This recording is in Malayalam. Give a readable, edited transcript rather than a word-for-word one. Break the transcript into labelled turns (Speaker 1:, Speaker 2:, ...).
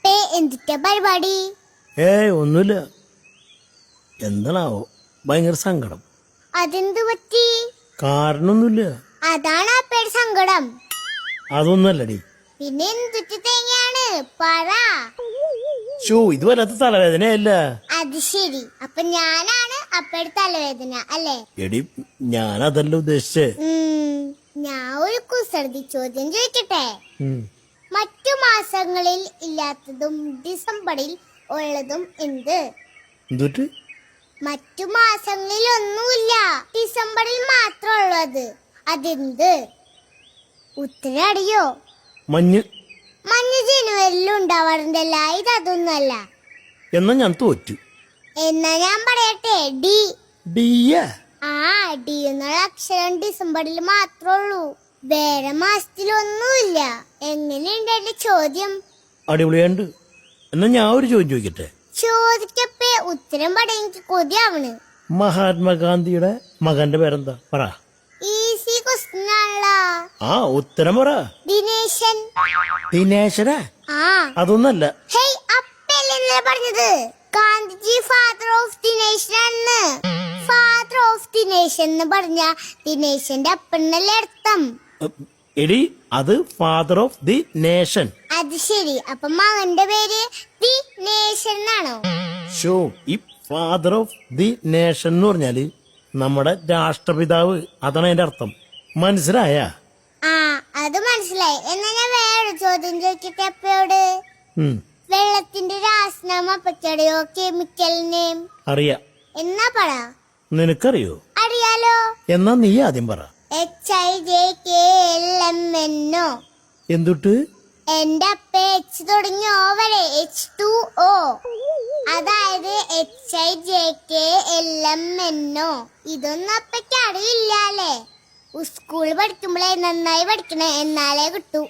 Speaker 1: അപ്പേ എന്തിട്ടാ പരിപാടി?
Speaker 2: ഒന്നുമില്ല. എന്താണാവോ ഭയങ്കര സങ്കടം.
Speaker 1: അതെന്ത് പറ്റി?
Speaker 2: കാരണൊന്നുമില്ല.
Speaker 1: അതാണ് അപ്പയുടെ സങ്കടം.
Speaker 2: അതൊന്നല്ലടി.
Speaker 1: പിന്നെ എന്തിട്ട് തേങ്ങയാണ് പറ.
Speaker 2: ഇത് വല്ലാത്ത തലവേദനയല്ല.
Speaker 1: അത് ശരി, അപ്പൊ ഞാനാണ് അപ്പയുടെ തലവേദന അല്ലേ?
Speaker 2: എടി ഞാൻ അതല്ല ഉദ്ദേശിച്ചേ.
Speaker 1: ഞാൻ ഒരു കുസൃതി ചോദ്യം ചോദിക്കട്ടെ? മറ്റു മാസങ്ങളിൽ ഇല്ലാത്തതും ഡിസംബറിൽ ഉള്ളതും എന്ത്? മറ്റു മാസങ്ങളിൽ ഒന്നുമില്ല, ഡിസംബറിൽ മാത്രം ഉള്ളത്. അതെന്ത്? ഉത്തരം അറിയോ?
Speaker 2: മഞ്ഞ്.
Speaker 1: മഞ്ഞ് ജനുവരിയിൽ ഉണ്ടാവാറുണ്ടല്ല, ഇതൊന്നല്ല.
Speaker 2: എന്നാ ഞാൻ തോറ്റു.
Speaker 1: എന്നാ ഞാൻ പറയട്ടെ, ഡി. ഡി എന്നുള്ള അക്ഷരം ഡിസംബറിൽ മാത്രമേ ഉള്ളൂ, വേറെ മാസത്തിലൊന്നുമില്ല. എങ്ങനെയുണ്ട് എന്റെ ചോദ്യം?
Speaker 2: അടിപൊളിയുണ്ട്. എന്നാ ഞാൻ ഒരു ചോദ്യം ചോദിക്കട്ടെ?
Speaker 1: ചോദിക്കപ്പേ, ഉത്തരം പറയാൻ എനിക്ക് കൊതിയാവണ്.
Speaker 2: മഹാത്മാഗാന്ധിയുടെ മകന്റെ പേരെന്താ? പറ.
Speaker 1: ഈസി ക്വസ്റ്റ്യൻ ആണല്ലോ.
Speaker 2: ഉത്തരം പറ.
Speaker 1: ദിനേശൻ.
Speaker 2: ദിനേശനാ? അതൊന്നല്ല.
Speaker 1: ഹേയ്, അപ്പല്ലേ പറഞ്ഞത് Gandhiji father of the nation ആണെന്ന്. ഫാദർ ഓഫ് ദി നേഷൻ എന്ന് പറഞ്ഞ ദിനേശന്റെ അപ്പനല്ലേ അർത്ഥം?
Speaker 2: എടി, അത് ഫാദർ ഓഫ് ദി നേഷൻ.
Speaker 1: അത് ശരി, അപ്പൊ മകന്റെ പേര് ദി നേഷൻ എന്നാണോ?
Speaker 2: ഈ ഫാദർ ഓഫ് ദി നേഷൻ എന്ന് പറഞ്ഞാല് നമ്മുടെ രാഷ്ട്രപിതാവ്, അതാണ് അതിന്റെ അർത്ഥം. മനസ്സിലായ?
Speaker 1: അത് മനസ്സിലായി. എന്നാ ഞാൻ വേറെ ചോദ്യം ചോദിക്കട്ടെ അപ്പയോട്? വെള്ളത്തിന്റെ രാസനാമ അപ്പച്ചടയോ കെമിക്കൽ നെയിം?
Speaker 2: അറിയാം.
Speaker 1: എന്നാ പറ.
Speaker 2: നിനക്കറിയോ?
Speaker 1: അറിയാലോ.
Speaker 2: എന്നാ നീ ആദ്യം പറ.
Speaker 1: HIJKLMNO.
Speaker 2: എന്തുട്ട്?
Speaker 1: എന്റെ അപ്പ എച്ച് തുടങ്ങി ഓ വരെ H2O, അതായത് HIJKLMNO. ഇതൊന്നും അപ്പയ്ക്ക് അറിയില്ലാലേ. സ്കൂൾ പഠിക്കുമ്പോഴേ നന്നായി പഠിക്കണേ, എന്നാലേ കിട്ടൂ.